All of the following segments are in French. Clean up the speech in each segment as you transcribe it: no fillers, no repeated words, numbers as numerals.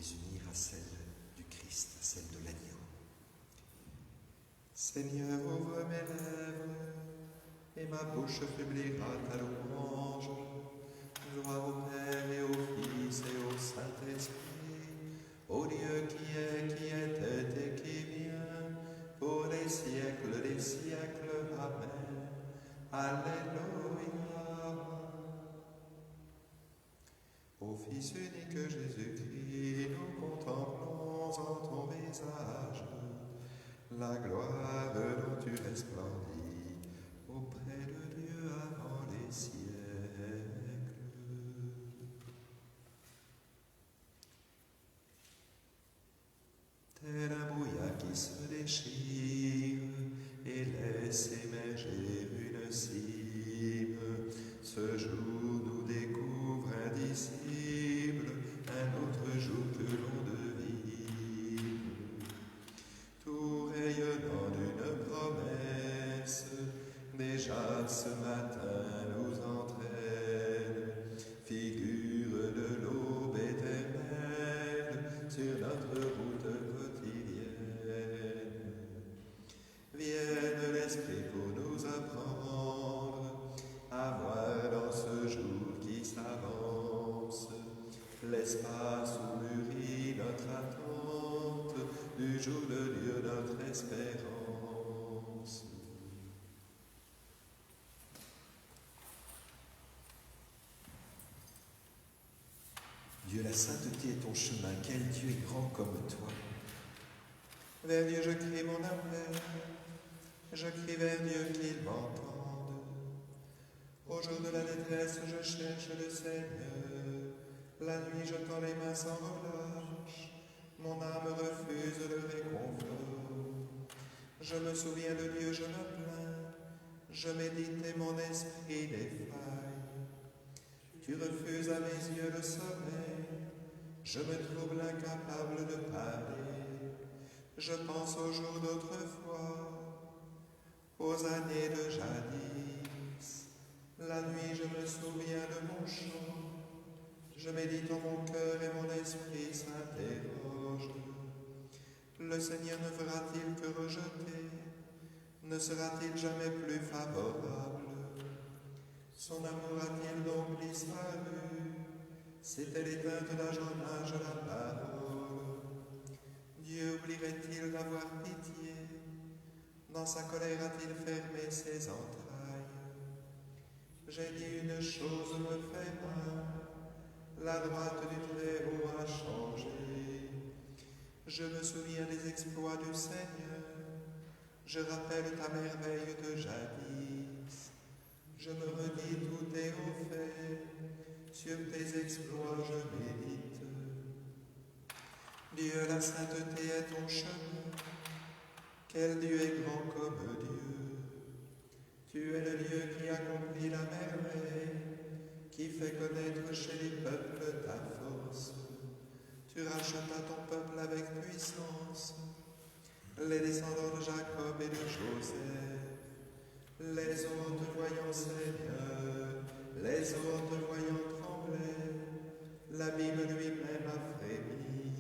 les unir à celle du Christ, à celle de l'agneau. Seigneur, ouvre mes lèvres, et ma bouche publiera ta louange. Gloire au Père et au Fils et au Saint-Esprit, au Dieu qui était et qui vient, pour les siècles des siècles. Amen. Alléluia. Ô Fils unique Jésus-Christ, nous contemplons en ton visage la gloire dont tu resplendis auprès de Dieu avant les siècles. Tel un brouillard qui se déchire et laisse émerger une cime, ce jour nous découvre indicible un autre jour que l'on devine. Tout rayonnant d'une promesse, déjà ce matin nous entraîne, figure de l'aube éternelle sur notre route quotidienne. Vienne l'Esprit pour nous apprendre à voir dans ce jour qui s'avance l'espace où mûrit notre attente du jour de Dieu, notre espérance. Dieu, la sainteté est ton chemin, quel Dieu est grand comme toi. Vers Dieu je crie mon appel, je crie vers Dieu qu'il m'entende. Au jour de la détresse, je cherche le Seigneur, la nuit je tends les mains sans relâche, mon âme refuse le réconfort. Je me souviens de Dieu, je me plains, je médite et mon esprit défaille. Tu refuses à mes yeux le sommeil, je me trouble incapable de parler. Je pense aux jours d'autrefois, aux années de jadis. La nuit je me souviens de mon chant, je médite en mon cœur et mon esprit s'interroge. Le Seigneur ne fera-t-il que rejeter? Ne sera-t-il jamais plus favorable? Son amour a-t-il donc disparu? C'était l'éteinte d'âge la parole. Dieu oublierait-il d'avoir pitié? Dans sa colère a-t-il fermé ses entrailles? J'ai dit une chose me fait mal, la droite du Très-Haut a changé. Je me souviens des exploits du Seigneur, je rappelle ta merveille de jadis. Je me redis tout est au fait, sur tes exploits je médite. Dieu, la sainteté est ton chemin, quel Dieu est grand comme Dieu. Tu es le Dieu qui accomplit la merveille, qui fait connaître chez les peuples ta force. Tu rachetas ton peuple avec puissance, les descendants de Jacob et de Joseph. Les eaux en te voyant, Seigneur, les eaux en te voyant trembler, l'abîme lui-même a frémi.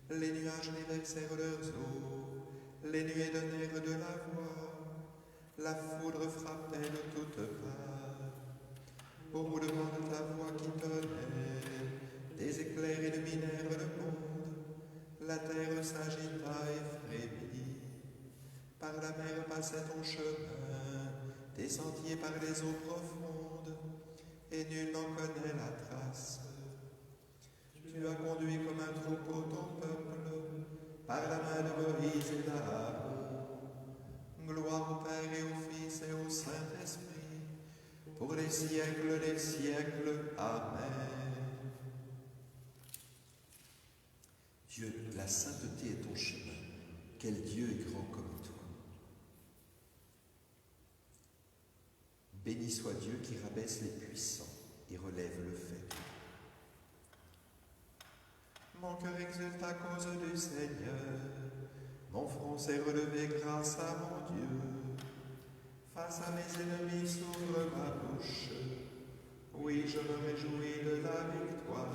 Les nuages déversèrent leurs eaux, les nuées donnèrent de la voix, la foudre frappait de toutes parts. Au roulement de ta voix qui tonnait, des éclairs illuminèrent le monde, la terre s'agita et frémit. Par la mer passait ton chemin, tes sentiers par les eaux profondes, et nul n'en connaît la trace. Tu as conduit comme un troupeau ton peuple, par la main de Moïse et d'Aaron. Gloire au Père et au Fils et au Saint-Esprit, pour les siècles des siècles. Amen. Dieu, la sainteté est ton chemin. Quel Dieu est grand comme toi. Béni soit Dieu qui rabaisse les puissants et relève le faible. Mon cœur exulte à cause du Seigneur, mon front s'est relevé grâce à mon Dieu. Face à mes ennemis s'ouvre ma bouche, oui, je me réjouis de la victoire.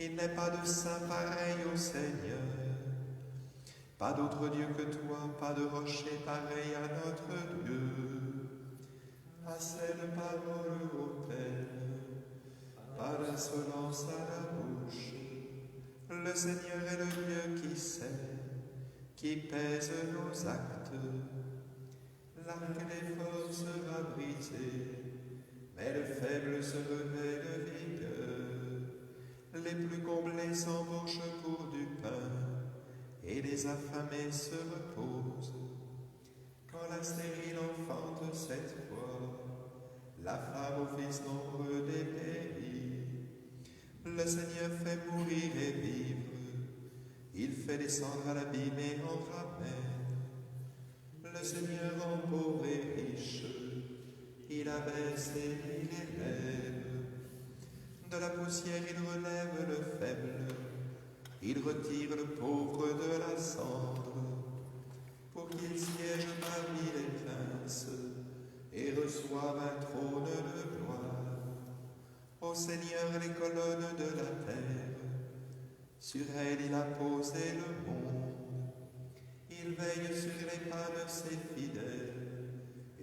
Il n'est pas de saint pareil au Seigneur. Pas d'autre Dieu que toi, pas de rocher pareil à notre Dieu. Assez de paroles hautaines, pas d'insolence à la bouche. Le Seigneur est le Dieu qui sait, qui pèse nos actes. L'arc des forts sera brisé, mais le faible se revêt de vigueur. Les plus comblés s'embauchent pour du pain, et les affamés se reposent. Quand la stérile enfante cette fois, la femme au fils nombreux dépérit. Le Seigneur fait mourir et vivre, il fait descendre à l'abîme et en ramène. Le Seigneur rend pauvre et riche, il abaisse et il élève. De la poussière il relève le faible, il retire le pauvre de la cendre, pour qu'il siège parmi les princes et reçoive un trône de gloire. Ô Seigneur, les colonnes de la terre, sur elles il a posé le monde. Il veille sur les pas de ses fidèles,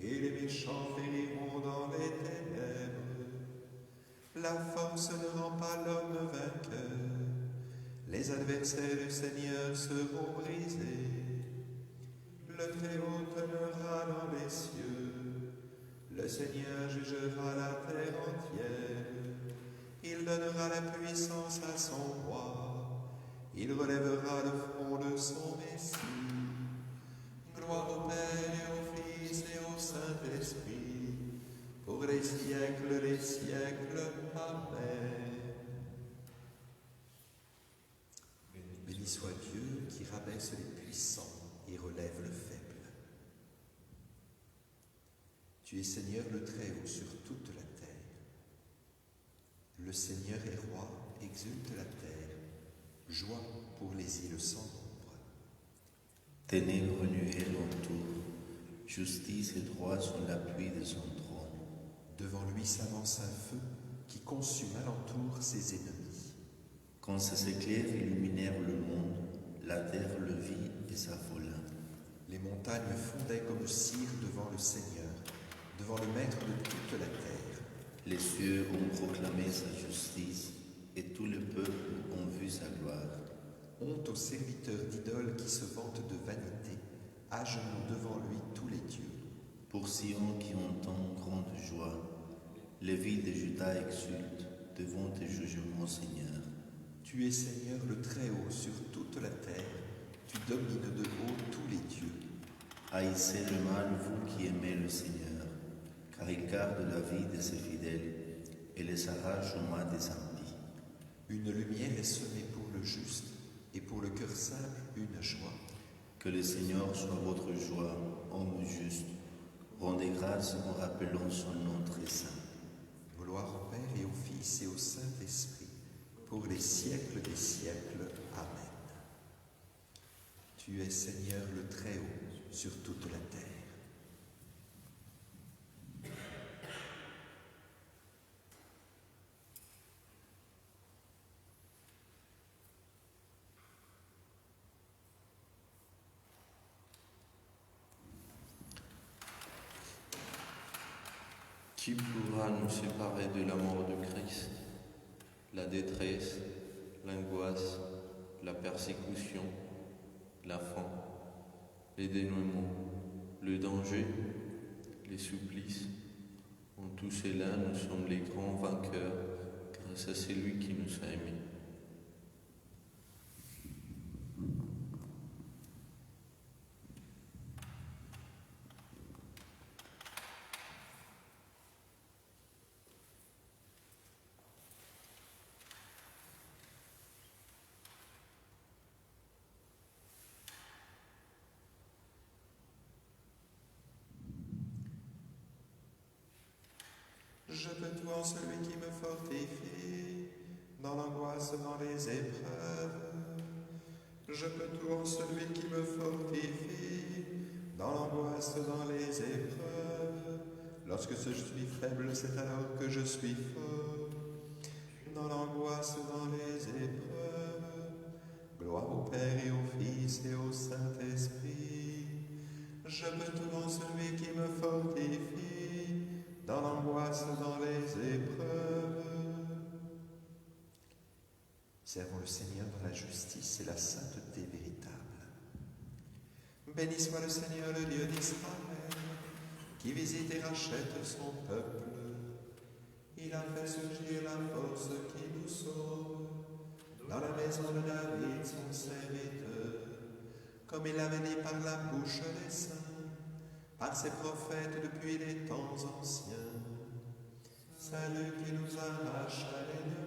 et les méchants périront dans les ténèbres. La force ne rend pas l'homme vainqueur, les adversaires du Seigneur seront brisés. Le Très-Haut tenera dans les cieux, le Seigneur jugera la terre entière. Il donnera la puissance à son roi, il relèvera le front de son Messie. Gloire au Père et au Fils et au Saint-Esprit, pour les siècles des siècles. Amen. Béni soit Dieu qui rabaisse les puissants et relève le faible. Tu es Seigneur le Très-Haut sur toute la terre. Le Seigneur est roi, exulte la terre, joie pour les îles sans nombre. Ténèbres renuées l'entourent, justice et droit sont l'appui de son trône. Devant lui s'avance un feu qui consume alentour ses ennemis. Quand ses éclairs illuminèrent le monde, la terre le vit et s'affola. Les montagnes fondaient comme cire devant le Seigneur, devant le Maître de toute la terre. Les cieux ont proclamé sa justice, et tout le peuple ont vu sa gloire. Honte aux serviteurs d'idoles qui se vantent de vanité, à genoux devant lui tous les dieux. Pour Sion qui entend grande joie, les villes de Juda exultent devant tes jugements, Seigneur. Tu es Seigneur le Très-Haut sur toute la terre, tu domines de haut tous les dieux. Haïssez le mal, vous qui aimez le Seigneur, car il garde la vie de ses fidèles et les arrache au mal des impies. Une lumière est semée pour le juste, et pour le cœur simple une joie. Que le Seigneur soit votre joie, homme juste. Rendez grâce en rappelant son nom très saint. Gloire au Père et au Fils et au Saint-Esprit, pour les siècles des siècles. Amen. Tu es Seigneur le Très-Haut sur toute la terre. Qui pourra nous séparer de l'amour de Christ? La détresse, l'angoisse, la persécution, la faim, les dénouements, le danger, les supplices. En tout cela, nous sommes les grands vainqueurs grâce à celui qui nous a aimés. Je peux tout en celui qui me fortifie, dans l'angoisse, dans les épreuves. Je peux tout en celui qui me fortifie, dans l'angoisse, dans les épreuves. Lorsque je suis faible, c'est alors que je suis fort. Dans l'angoisse, dans les épreuves. Servons le Seigneur dans la justice et la sainteté véritable. Béni soit le Seigneur, le Dieu d'Israël, qui visite et rachète son peuple. Il a fait surgir la force qui nous sauve dans la maison de David, son serviteur, comme il l'avait dit par la bouche des saints, par ses prophètes depuis les temps anciens. Salut qui nous arrache à l'ennemi,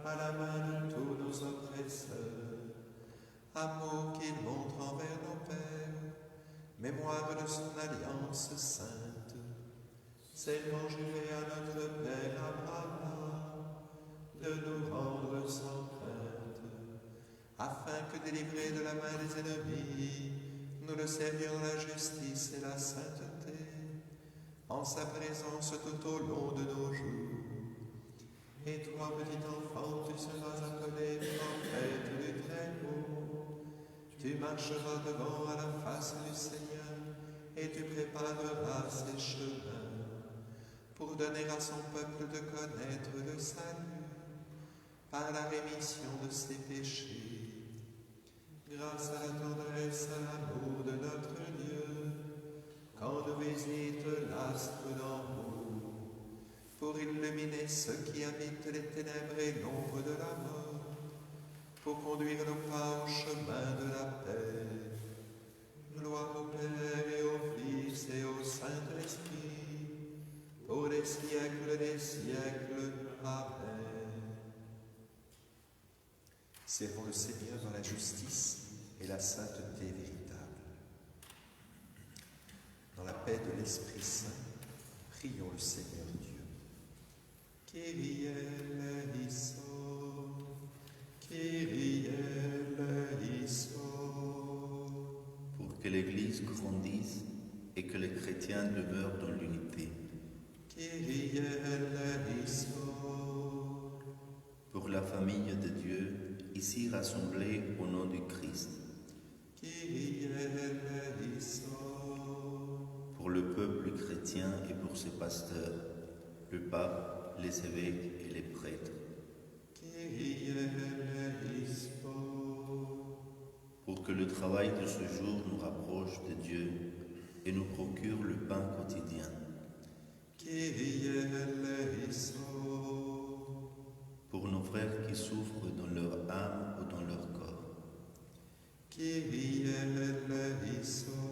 à la main de tous nos oppresseurs. Amour qu'il montre envers nos pères, mémoire de son alliance sainte. Serment juré à notre Père Abraham, de nous rendre sans crainte, afin que délivrés de la main des ennemis, nous le servions dans la justice et la sainteté, en sa présence tout au long de nos jours. Et toi, petit enfant, tu seras appelé prophète du Très-Haut. Tu marcheras devant à la face du Seigneur, et tu prépareras ses chemins, pour donner à son peuple de connaître le salut, par la rémission de ses péchés. Grâce à la tendresse, à l'amour de notre Dieu, quand nous visite l'astre d'en haut, pour illuminer ceux qui habitent les ténèbres et l'ombre de la mort, pour conduire nos pas au chemin de la paix. Gloire au Père et au Fils et au Saint-Esprit, pour les siècles des siècles. Amen. Servons le Seigneur dans la justice et la sainteté véritable. Dans la paix de l'Esprit Saint, prions le Seigneur Dieu. Kyrie eleison, Kyrie eleison. Pour que l'Église grandisse et que les chrétiens demeurent dans l'unité. Kyrie eleison. Pour la famille de Dieu, ici rassemblée au nom du Christ. Kyrie eleison. Pour le peuple chrétien et pour ses pasteurs, le pape, les évêques et les prêtres. Kyrie eleison. Pour que le travail de ce jour nous rapproche de Dieu et nous procure le pain quotidien. Kyrie eleison. Pour nos frères qui souffrent dans leur âme ou dans leur corps. Kyrie eleison.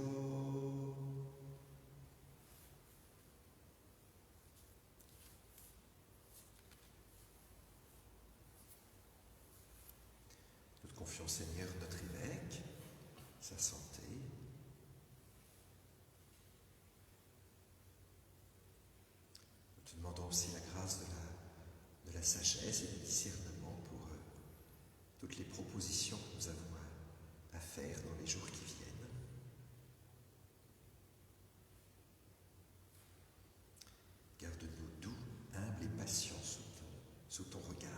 Nous te confions, Seigneur, notre évêque, sa santé. Nous te demandons aussi la grâce de la sagesse et du discernement pour toutes les propositions que nous avons à faire dans les jours qui viennent. Garde-nous doux, humbles et patients sous ton regard.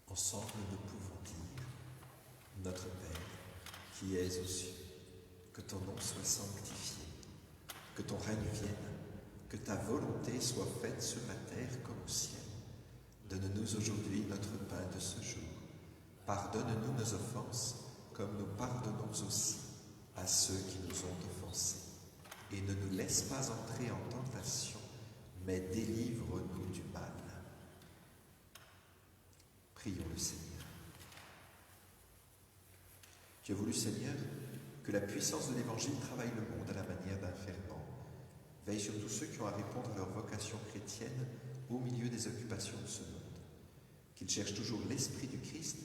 Ensemble, nous pouvons dire, Notre Père, qui es aux cieux, que ton nom soit sanctifié, que ton règne vienne, que ta volonté soit faite sur la terre comme au ciel. Donne-nous aujourd'hui notre pain de ce jour. Pardonne-nous nos offenses, comme nous pardonnons aussi à ceux qui nous ont offensés. Et ne nous laisse pas entrer en tentation, mais délivre-nous du mal. Prions le Seigneur. Tu as voulu, Seigneur, que la puissance de l'Évangile travaille le monde à la manière d'un ferment. Veille sur tous ceux qui ont à répondre à leur vocation chrétienne au milieu des occupations de ce monde. Qu'ils cherchent toujours l'Esprit du Christ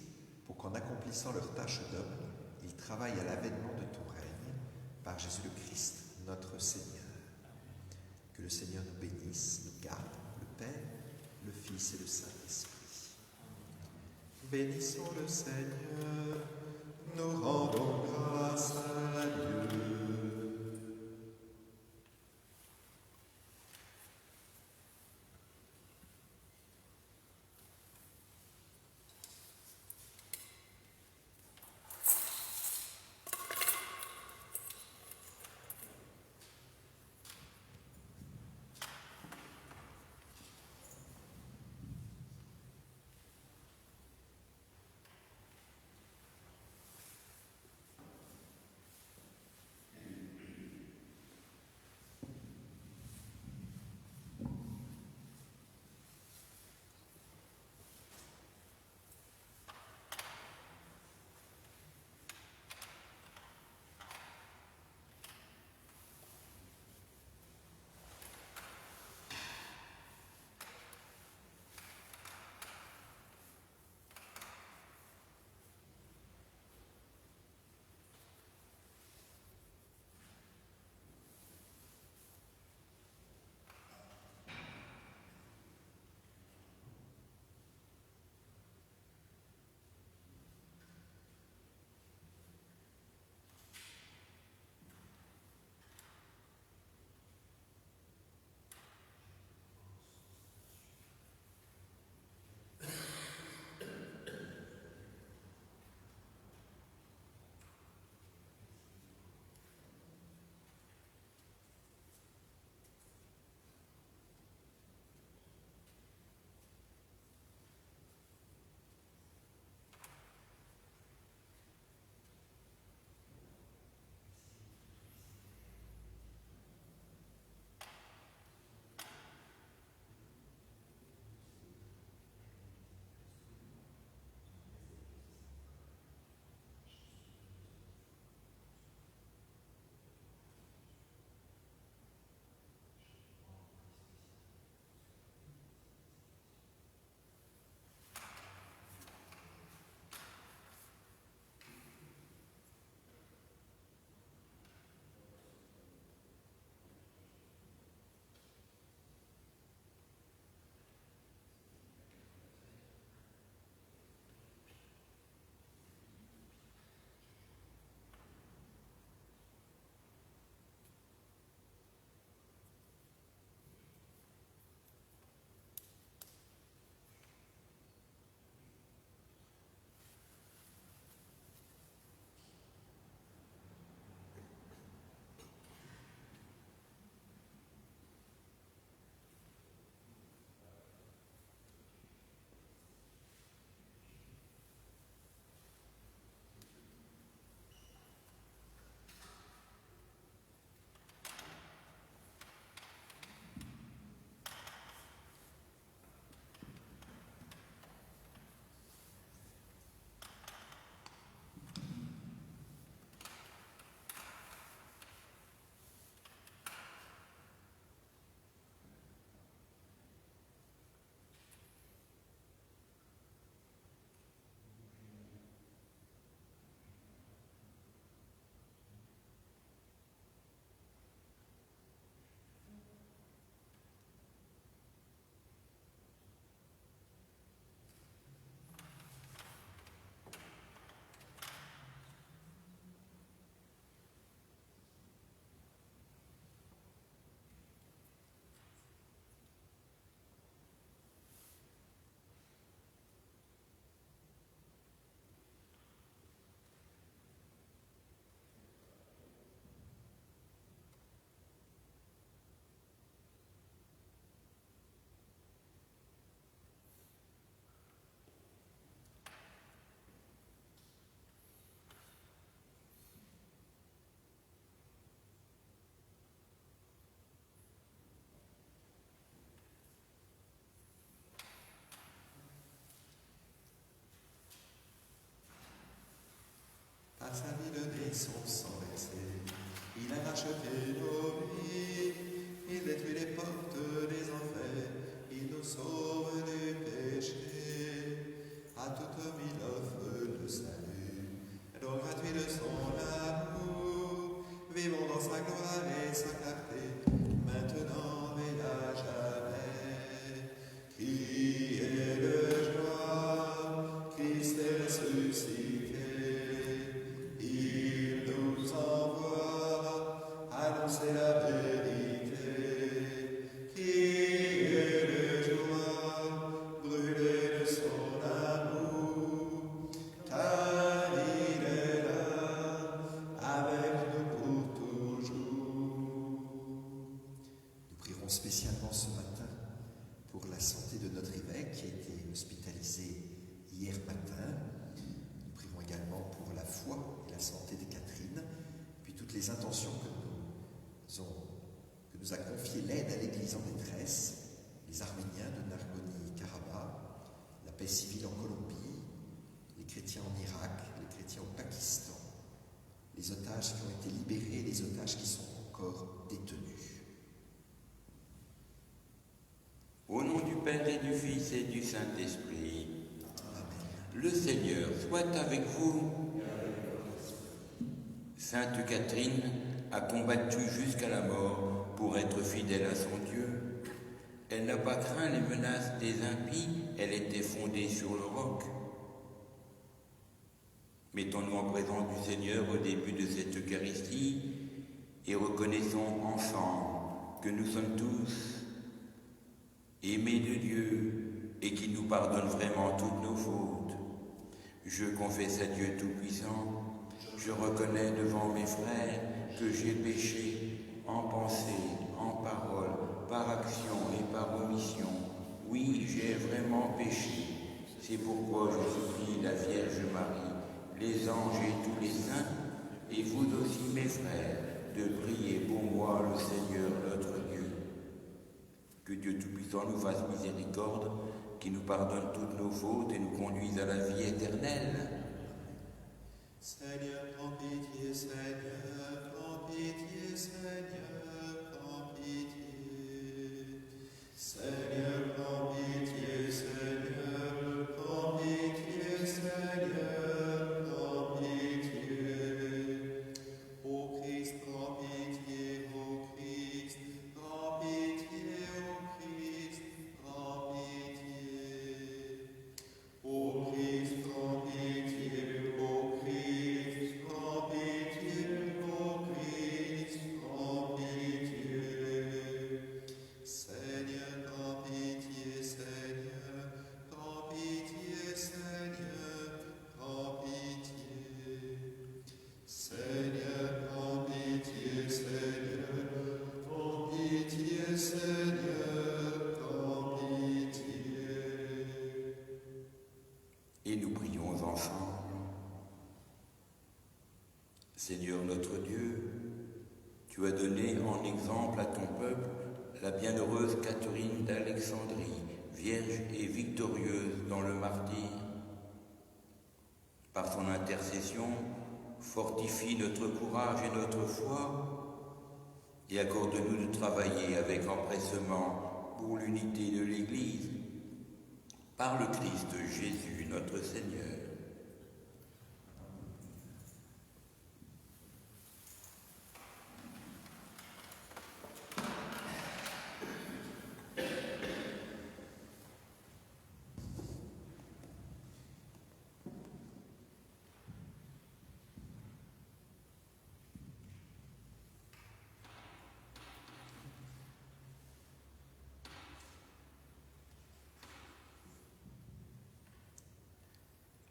pour qu'en accomplissant leur tâche d'homme, ils travaillent à l'avènement de ton règne par Jésus le Christ, notre Seigneur. Que le Seigneur nous bénisse, nous garde, le Père, le Fils et le Saint-Esprit. Bénissons le Seigneur, nous rendons grâce à Dieu. avec son sang versé. Il a racheté nos vies, il détruit les portes des enfers, il nous sauve du péché. À tout homme il offre le salut, don gratuit de son amour. Vivons dans sa gloire et sa clarté, maintenant et à jamais. Criez de joie, Christ est ressuscité. Il nous envoie annoncer la vérité. Criez de joie, brûlez de son amour, car il est là, avec nous pour toujours. Nous prierons spécialement ce matin pour la santé de notre évêque qui a été hospitalisé hier matin. Nous prierons également pour la foi et la santé de Catherine, puis toutes les intentions que nous a confiées l'aide à l'Église en détresse, les Arméniens de Nagorno-Karabakh, la paix civile en Colombie, les chrétiens en Irak, les chrétiens au Pakistan, les otages qui ont été libérés et les otages qui sont encore détenus. Au nom du Père et du Fils et du Saint-Esprit, Amen. le Seigneur soit avec vous. Sainte Catherine a combattu jusqu'à la mort pour être fidèle à son Dieu. Elle n'a pas craint les menaces des impies, elle était fondée sur le roc. Mettons-nous en présence du Seigneur au début de cette Eucharistie et reconnaissons ensemble que nous sommes tous aimés de Dieu et qu'il nous pardonne vraiment toutes nos fautes. Je confesse à Dieu Tout-Puissant, je reconnais devant mes frères que j'ai péché en pensée, en parole, par action et par omission. Oui, j'ai vraiment péché. C'est pourquoi je supplie la Vierge Marie, les anges et tous les saints, et vous aussi mes frères, de prier pour moi le Seigneur notre Dieu. Que Dieu Tout-Puissant nous fasse miséricorde, qu'il nous pardonne toutes nos fautes et nous conduise à la vie éternelle. Seigneur, prends pitié, Seigneur, prends pitié, Seigneur, prends pitié. Seigneur, prends pitié, Seigneur, prends pitié, Seigneur, prends pitié. Ô Christ, prends pitié, ô Christ, prends pitié, ô Christ, prends pitié. Ô Christ, prends pitié, ô Christ, prends pitié, ô Christ, prends pitié. Seigneur, prends pitié, Seigneur, prends pitié, Seigneur, prends pitié. Seigneur, prends pitié, Seigneur, prends pitié, Seigneur, prends pitié. Et nous prions ensemble. Seigneur notre Dieu, tu as donné en exemple à ton peuple la bienheureuse Catherine d'Alexandrie, vierge et victorieuse dans le martyre. Par son intercession, fortifie notre courage et notre foi, et accorde-nous de travailler avec empressement pour l'unité de l'Église. Par le Christ Jésus notre Seigneur.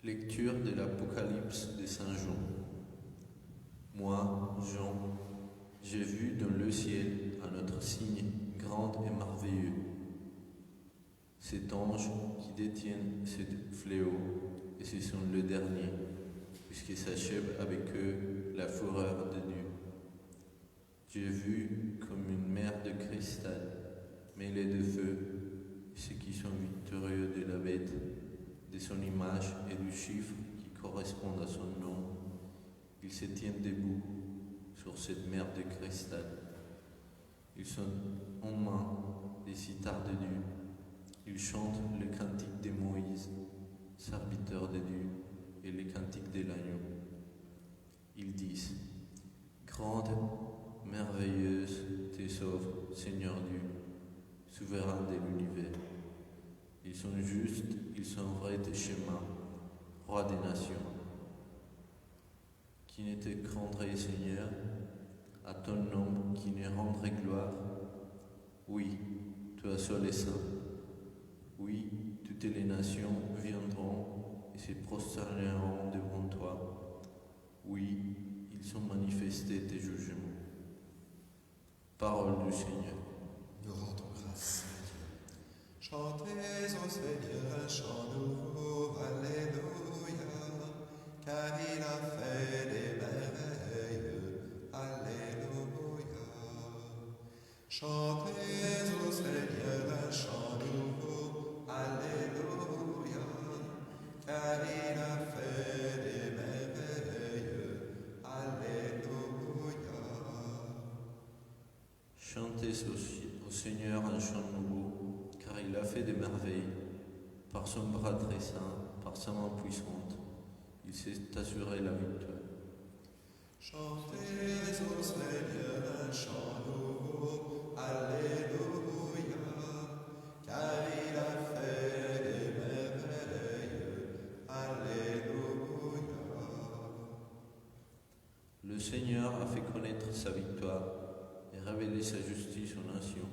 Lecture de l'Apocalypse de Saint Jean. Moi, Jean, j'ai vu dans le ciel un autre signe grand et merveilleux. Cet ange qui détient ce fléau, et ce sont le dernier, puisqu'il s'achève avec eux la fureur de Dieu. J'ai vu comme une mer de cristal, mêlée de feu, ceux qui sont victorieux de la bête, de son image et du chiffre qui correspondent à son nom. Ils se tiennent debout sur cette mer de cristal. Ils sont en main des cithars de Dieu. Ils chantent le cantique de Moïse, serviteur de Dieu, et le cantique de l'agneau. Ils disent: Grande, merveilleuse te sauve, Seigneur Dieu, souverain de l'univers. Ils sont justes, ils sont vrais tes chemins, roi des nations. Qui ne te craindrait, Seigneur, à ton nom qui ne rendrait gloire? Oui, toi seul es saint. Oui, toutes les nations viendront et se prosterneront devant toi. Oui, ils sont manifestés tes jugements. Parole du Seigneur. Nous rendons grâce à Dieu. Chantez au Seigneur un chant nouveau, Alléluia, car il a fait des merveilles, Alléluia. Chantez au Seigneur un chant nouveau, Alléluia, car il a fait des merveilles, Alléluia. Chantez au Seigneur un chant nouveau, car il a fait des merveilles. Par son bras très saint, par sa main puissante, il s'est assuré la victoire. Chantez au Seigneur un chant nouveau, Alléluia, car il a fait des merveilles, Alléluia. Le Seigneur a fait connaître sa victoire et révélé sa justice aux nations.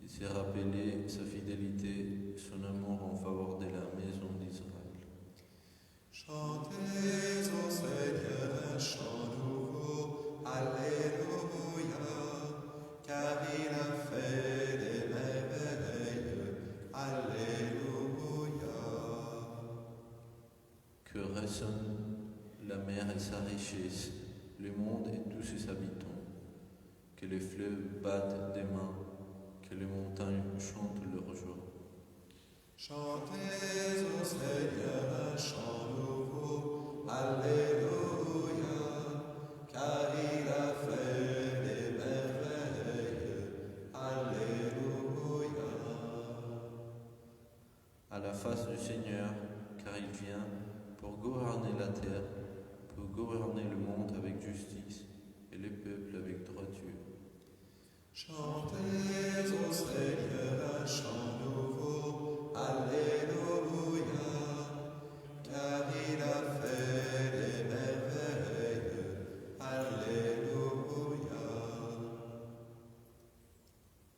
Il s'est rappelé sa fidélité, son amour en faveur de la maison d'Israël. Chantez au Seigneur un chant nouveau, Alléluia, car il a fait des merveilles, Alléluia. Que résonne la mer et sa richesse, le monde et tous ses habitants. Que les fleuves battent des mains, que les montagnes chantent leur joie. Chantez au Seigneur un chant nouveau, Alléluia, car il a fait des merveilles, Alléluia. À la face du Seigneur, car il vient pour gouverner la terre, pour gouverner le monde avec justice et le peuple avec droiture. Chantez au Seigneur un chant nouveau, Alléluia, car il a fait des merveilles, Alléluia.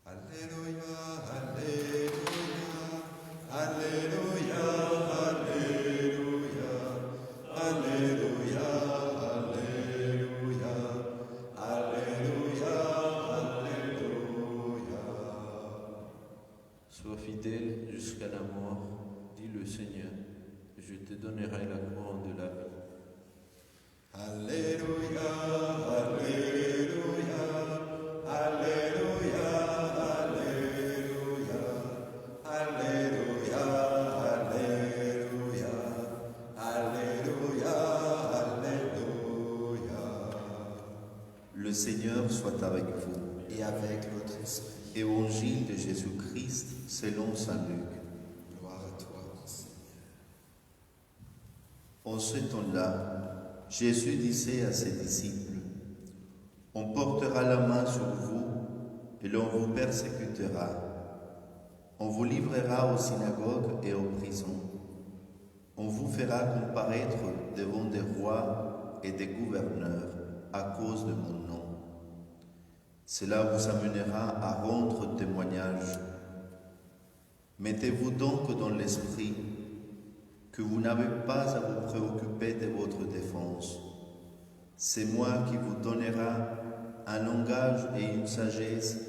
Alléluia, Alléluia, Alléluia, Alléluia, Alléluia, Alléluia, Alléluia. Sois fidèle jusqu'à la mort, dit le Seigneur, et je te donnerai la couronne de la vie. Alléluia, Alléluia, Alléluia, Alléluia, Alléluia, Alléluia, Alléluia, Alléluia. Le Seigneur soit avec vous. Et avec votre esprit. Évangile de Jésus-Christ selon saint Luc. Gloire à toi, mon Seigneur. En ce temps-là, Jésus disait à ses disciples: On portera la main sur vous et l'on vous persécutera. On vous livrera aux synagogues et aux prisons. On vous fera comparaître devant des rois et des gouverneurs à cause de mon nom. Cela vous amènera à rendre témoignage. Mettez-vous donc dans l'esprit que vous n'avez pas à vous préoccuper de votre défense. C'est moi qui vous donnera un langage et une sagesse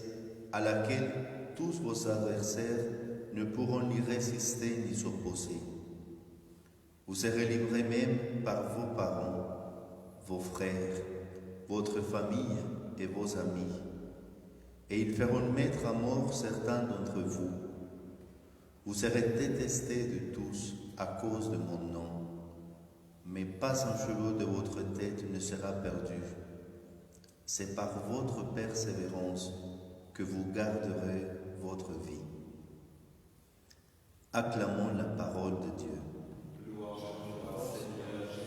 à laquelle tous vos adversaires ne pourront ni résister ni s'opposer. Vous serez livrés même par vos parents, vos frères, votre famille et vos amis. Et ils feront mettre à mort certains d'entre vous. Vous serez détestés de tous à cause de mon nom. mais pas un cheveu de votre tête ne sera perdu. C'est par votre persévérance que vous garderez votre vie. Acclamons la parole de Dieu. Louange à toi, Seigneur Jésus.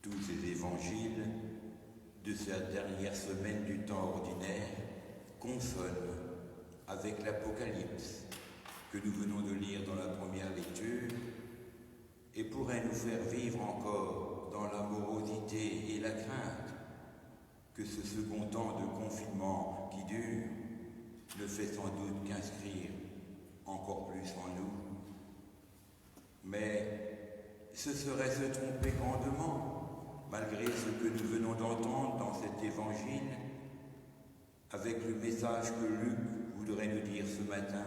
Tous ces évangiles de cette dernière semaine du temps ordinaire consonnent avec l'Apocalypse que nous venons de lire dans la première lecture et pourraient nous faire vivre encore dans la morosité et la crainte que ce second temps de confinement qui dure ne fait sans doute qu'inscrire encore plus en nous. Mais ce serait se tromper grandement, malgré ce que nous venons d'entendre dans cet évangile, avec le message que Luc voudrait nous dire ce matin.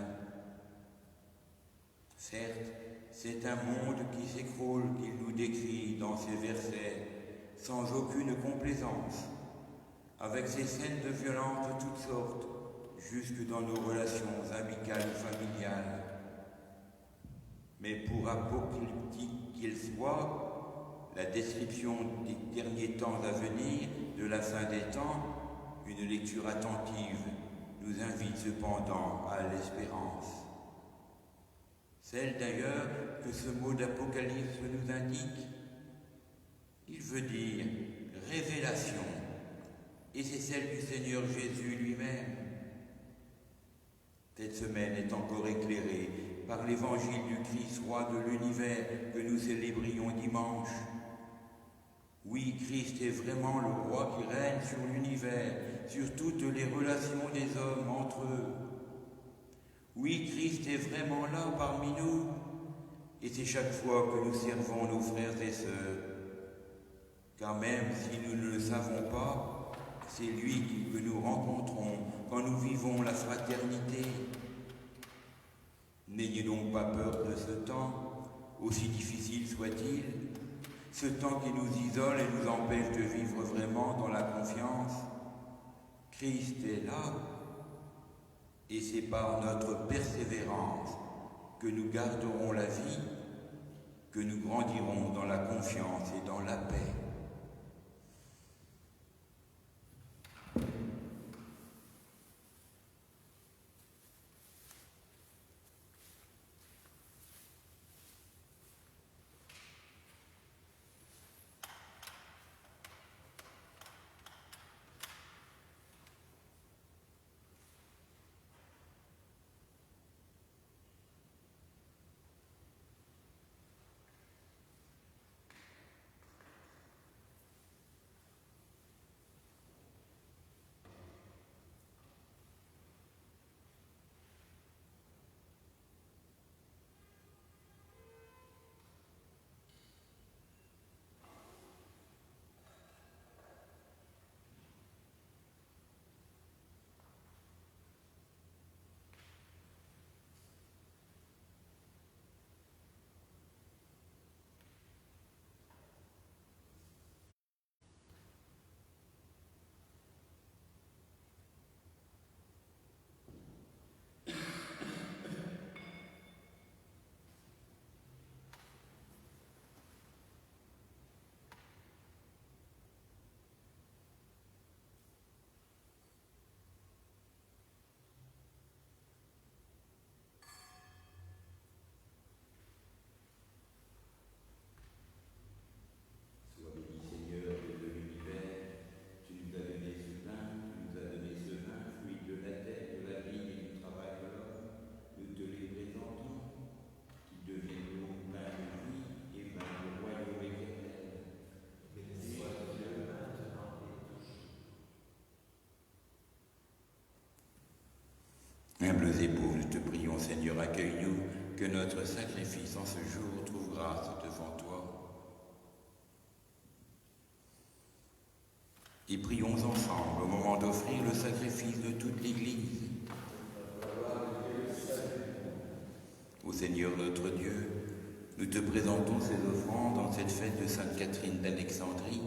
Certes, c'est un monde qui s'écroule qu'il nous décrit dans ces versets, sans aucune complaisance, avec ces scènes de violence de toutes sortes, jusque dans nos relations amicales ou familiales. Mais pour apocalyptique qu'il soit, la description des derniers temps à venir, de la fin des temps, une lecture attentive nous invite cependant à l'espérance. Celle d'ailleurs que ce mot d'Apocalypse nous indique. Il veut dire révélation, et c'est celle du Seigneur Jésus lui-même. Cette semaine est encore éclairée par l'évangile du Christ, roi de l'univers, que nous célébrions dimanche. Oui, Christ est vraiment le roi qui règne sur l'univers, sur toutes les relations des hommes entre eux. Oui, Christ est vraiment là parmi nous, et c'est chaque fois que nous servons nos frères et sœurs. Car même si nous ne le savons pas, c'est lui que nous rencontrons quand nous vivons la fraternité. N'ayez donc pas peur de ce temps, aussi difficile soit-il, ce temps qui nous isole et nous empêche de vivre vraiment dans la confiance. Christ est là, et c'est par notre persévérance que nous garderons la vie, que nous grandirons dans la confiance et dans la paix. Humbles et pauvres, nous te prions, Seigneur, accueille-nous, que notre sacrifice en ce jour trouve grâce devant toi. Et prions ensemble au moment d'offrir le sacrifice de toute l'Église. Ô Seigneur notre Dieu, nous te présentons ces offrandes en cette fête de Sainte Catherine d'Alexandrie.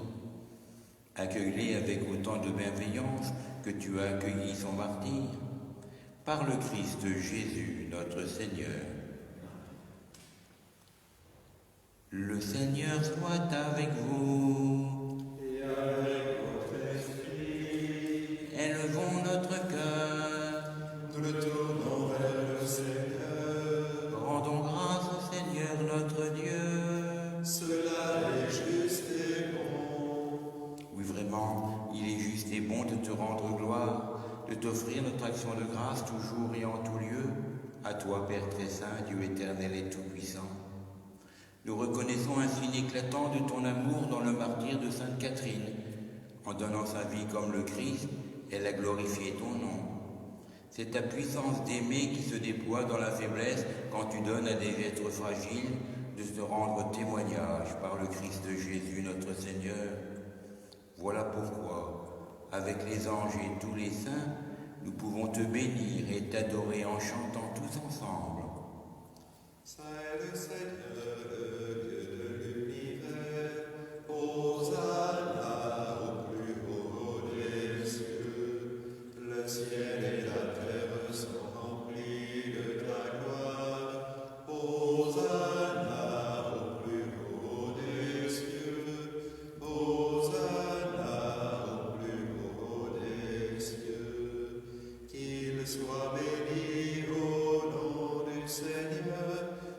Accueille-les avec autant de bienveillance que tu as accueilli son martyr. Par le Christ Jésus, notre Seigneur. Le Seigneur soit avec vous. Et avec votre esprit, Élevons notre cœur. nous le tournons vers le Seigneur. Rendons grâce au Seigneur notre Dieu. Cela est juste et bon. Oui, vraiment, il est juste et bon de te rendre gloire, de t'offrir notre action de grâce toujours et en tout lieu. À toi, Père très saint, Dieu éternel et tout-puissant. Nous reconnaissons un signe éclatant de ton amour dans le martyre de Sainte Catherine. En donnant sa vie comme le Christ, elle a glorifié ton nom. C'est ta puissance d'aimer qui se déploie dans la faiblesse quand tu donnes à des êtres fragiles de se rendre témoignage par le Christ Jésus notre Seigneur. Voilà pourquoi, avec les anges et tous les saints, nous pouvons te bénir et t'adorer en chantant tous ensemble. Saint est le Seigneur, le Dieu de l'univers. Hosanna au plus haut des cieux. Le ciel et la terre sont remplis de ta gloire. Hosanna au plus haut des cieux. Hosanna au plus haut des cieux. Qu'il soit béni au nom du Seigneur,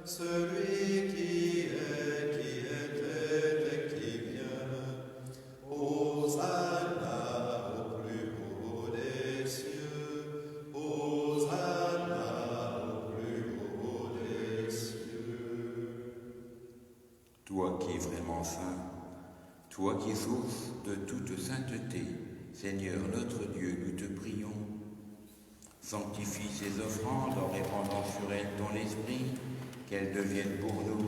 celui qui était et qui vient. Hosanna au plus haut des cieux. Hosanna au plus haut des cieux. Toi qui es vraiment saint, toi qui es source de toute sainteté, Seigneur notre Dieu, nous te prions. Sanctifie ces offrandes en répandant sur elles ton esprit, qu'elles deviennent pour nous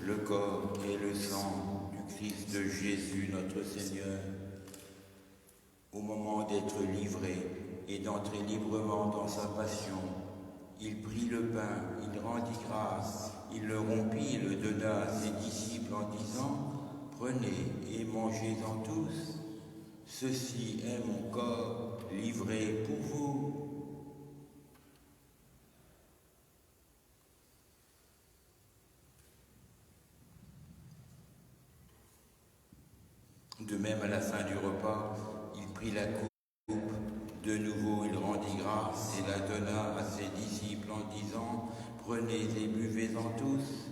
le corps et le sang du Christ Jésus notre Seigneur. Au moment d'être livré et d'entrer librement dans sa passion, il prit le pain, il rendit grâce, il le rompit et le donna à ses disciples en disant « Prenez et mangez-en tous, ceci est mon corps livré pour vous. » De même, à la fin du repas, il prit la coupe. De nouveau, il rendit grâce et la donna à ses disciples en disant « Prenez et buvez-en tous,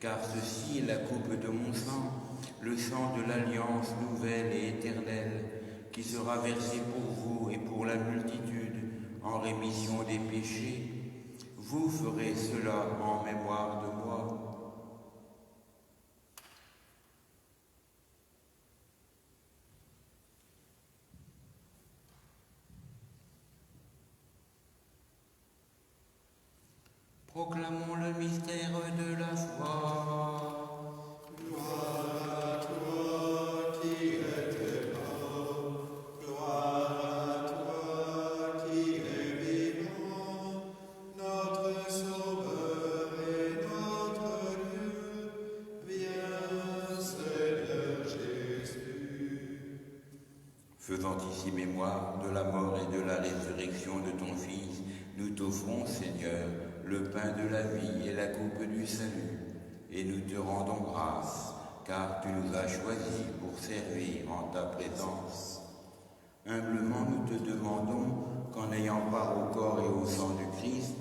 car ceci est la coupe de mon sang, le sang de l'alliance nouvelle et éternelle, qui sera versé pour vous et pour la multitude en rémission des péchés. Vous ferez cela en mémoire de moi. » Proclamons le mystère de la foi. Gloire à toi qui étais mort, gloire à toi qui es vivant, notre Sauveur et notre Dieu. Viens, Seigneur Jésus. Faisant ici mémoire de la mort et de la résurrection de ton Fils, nous t'offrons, Seigneur, le pain de la vie et la coupe du salut, et nous te rendons grâce, car tu nous as choisis pour servir en ta présence. Humblement, nous te demandons qu'en ayant part au corps et au sang du Christ,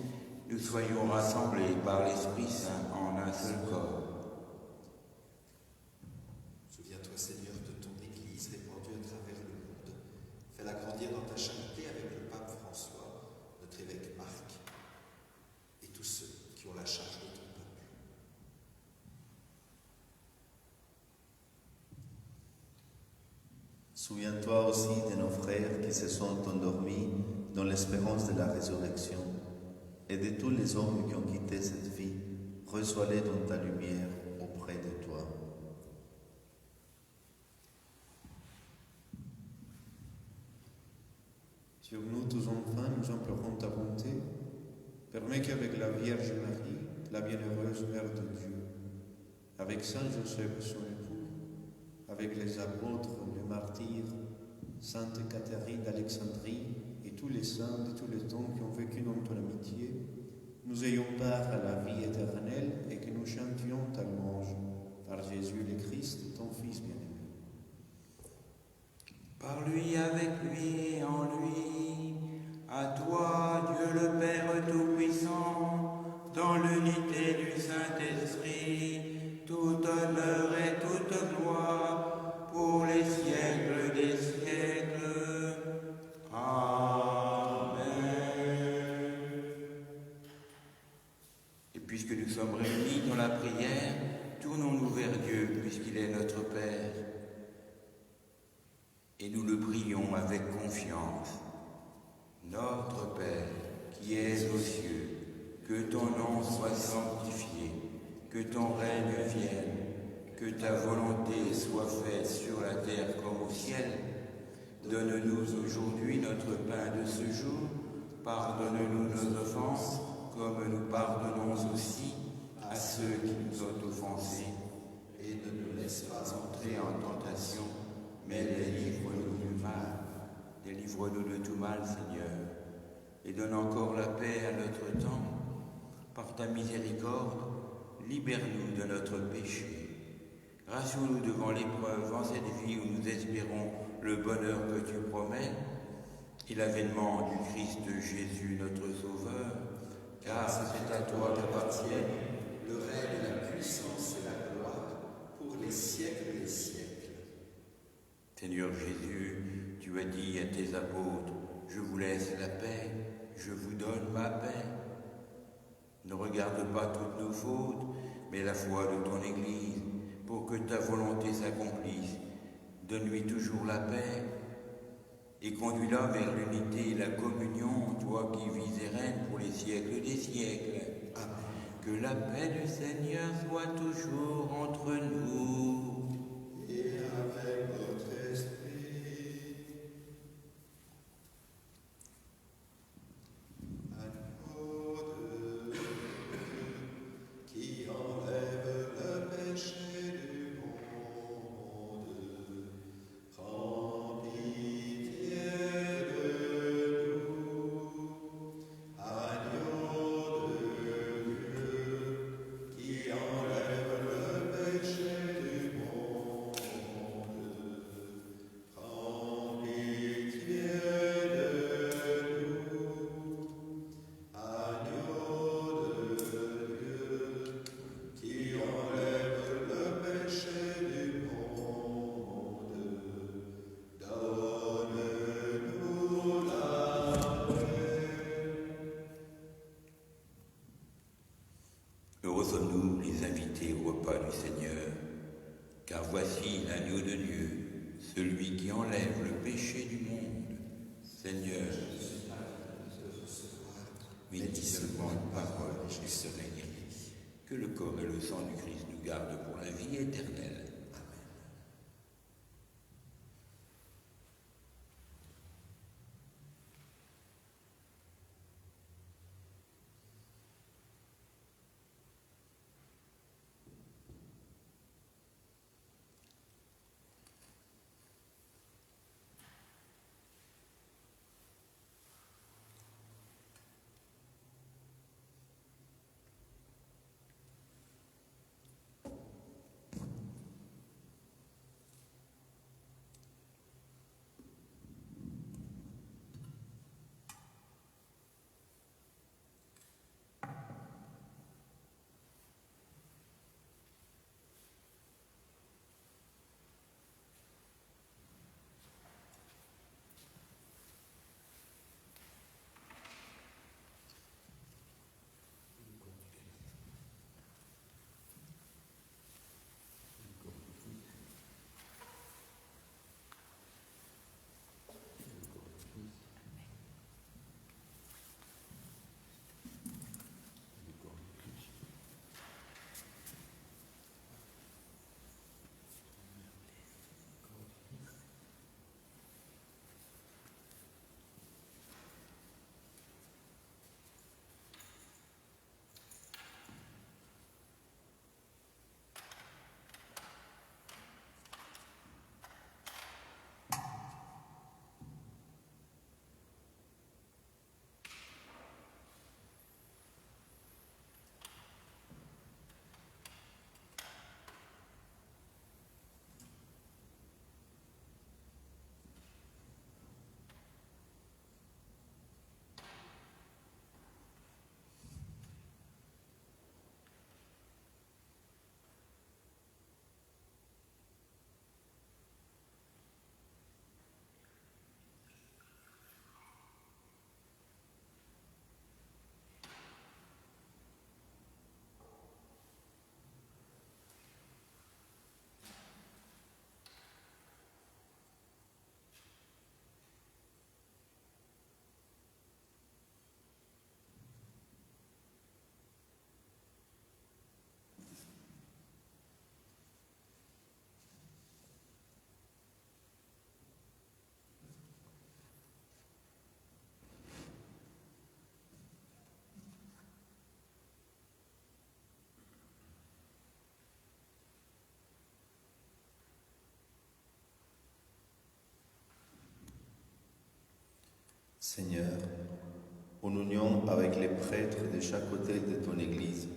nous soyons rassemblés par l'Esprit Saint en un seul corps. Souviens-toi, Seigneur, de ton Église répandue à travers le monde. Fais-la grandir dans ta charité avec le pape François, notre évêque Marc, et tous ceux qui ont la charge de ton peuple. Souviens-toi aussi de nos frères qui se sont endormis dans l'espérance de la résurrection et de tous les hommes qui ont quitté cette vie. Reçois-les dans ta lumière auprès de toi. Sur nous tous enfants, nous implorons ta bonté. Permets qu'avec la Vierge Marie, la bienheureuse Mère de Dieu, avec Saint Joseph son époux, avec les apôtres, les martyrs, Sainte Catherine d'Alexandrie et tous les saints de tous les temps qui ont vécu dans ton amitié, nous ayons part à la vie éternelle et que nous chantions ta louange par Jésus le Christ, ton Fils bien-aimé. Par lui, avec lui et en lui, à toi, Dieu le Père Tout-Puissant, dans l'unité du Saint-Esprit, tout honneur et toute gloire pour les siècles des siècles. Amen. Et puisque nous sommes réunis dans la prière, tournons-nous vers Dieu, puisqu'il est notre Père. Et nous le prions avec confiance. Notre Père, qui es aux cieux, que ton nom soit sanctifié, que ton règne vienne, que ta volonté soit faite sur la terre comme au ciel. Donne-nous aujourd'hui notre pain de ce jour. Pardonne-nous nos offenses, comme nous pardonnons aussi à ceux qui nous ont offensés. Et ne nous laisse pas entrer en tentation, mais délivre-nous du mal. Délivre-nous de tout mal, Seigneur, et donne encore la paix à notre temps. Par ta miséricorde, libère-nous de notre péché. Rassure-nous devant l'épreuve en cette vie où nous espérons le bonheur que tu promets et l'avènement du Christ Jésus, notre Sauveur, car c'est à toi qu'appartiennent le règne, la puissance et la gloire pour les siècles des siècles. Seigneur Jésus, tu as dit à tes apôtres, je vous laisse la paix, je vous donne ma paix. Ne regarde pas toutes nos fautes, mais la foi de ton Église, pour que ta volonté s'accomplisse. Donne-lui toujours la paix et conduis-la vers l'unité et la communion, toi qui vis et règnes pour les siècles des siècles. Amen. Que la paix du Seigneur soit toujours entre nous. Et avec votre esprit. Agneau de Dieu, qui enlève le péché du monde, prends pitié de nous. Agneau de Dieu, qui enlève le péché du monde, prends pitié de nous. Agneau de Dieu, qui enlève le péché du monde, donne-nous la paix. Heureux sommes-nous les invités au repas du Seigneur, car voici l'agneau de Dieu, celui qui enlève le péché du monde. Seigneur, mais dis seulement une parole et je serai guéri. Que le corps et le sang du Christ nous gardent pour la vie éternelle. Seigneur, en union avec les prêtres de chaque côté de ton Église,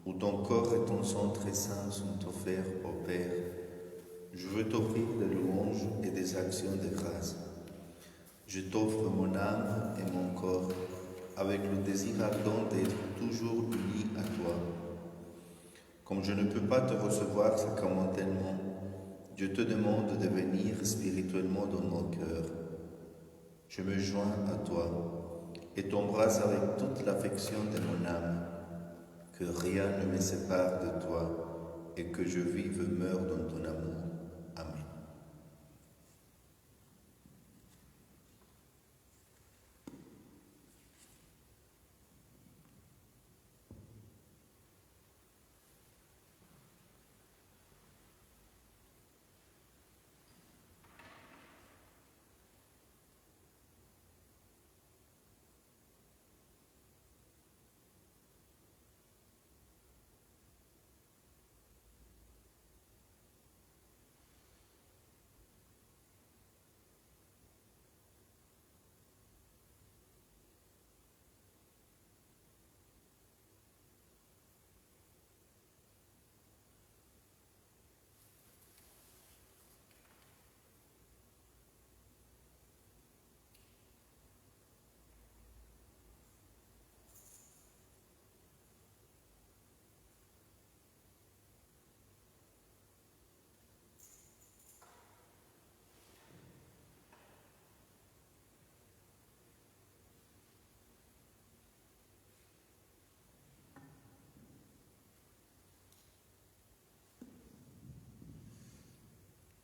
où ton corps et ton sang très saints sont offerts au Père, je veux t'offrir des louanges et des actions de grâce. Je t'offre mon âme et mon corps, avec le désir ardent d'être toujours unis à toi. Comme je ne peux pas te recevoir sacramentellement, je te demande de venir spirituellement dans mon cœur. Je me joins à toi et t'embrasse avec toute l'affection de mon âme. Que rien ne me sépare de toi et que je vive et meure dans ton amour. Amen.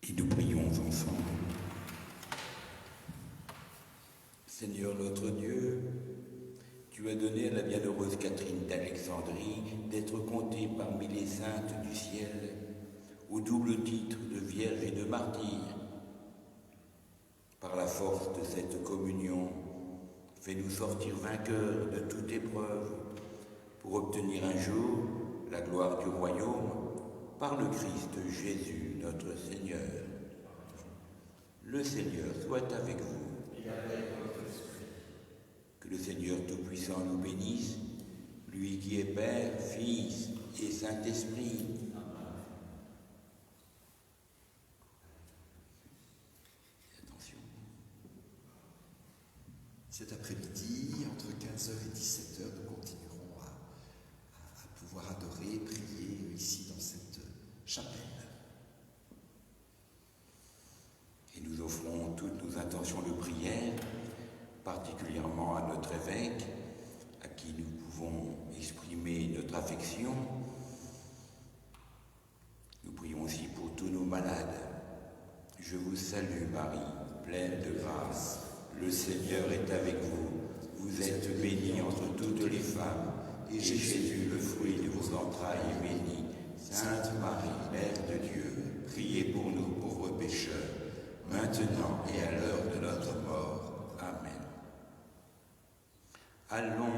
Et nous prions ensemble. Seigneur notre Dieu, tu as donné à la bienheureuse Catherine d'Alexandrie d'être comptée parmi les saintes du ciel, au double titre de Vierge et de martyr. Par la force de cette communion, fais-nous sortir vainqueurs de toute épreuve, pour obtenir un jour la gloire du royaume, par le Christ Jésus notre Seigneur. Le Seigneur soit avec vous. Et avec votre esprit. Que le Seigneur Tout-Puissant nous bénisse, lui qui est Père, Fils et Saint-Esprit. Amen. Attention. Cet après-midi, entre 15h et 17h, nous continuerons à pouvoir adorer, prier ici dans cette chapelle. Et nous offrons toutes nos intentions de prière, particulièrement à notre évêque, à qui nous pouvons exprimer notre affection. Nous prions aussi pour tous nos malades. Je vous salue Marie, pleine de grâce. Le Seigneur est avec vous. Vous êtes bénie entre toutes les femmes, et Jésus, le fruit de vos entrailles, est béni. Sainte Marie, Mère de Dieu, priez pour nous pauvres pécheurs, maintenant et à l'heure de notre mort. Amen. Allons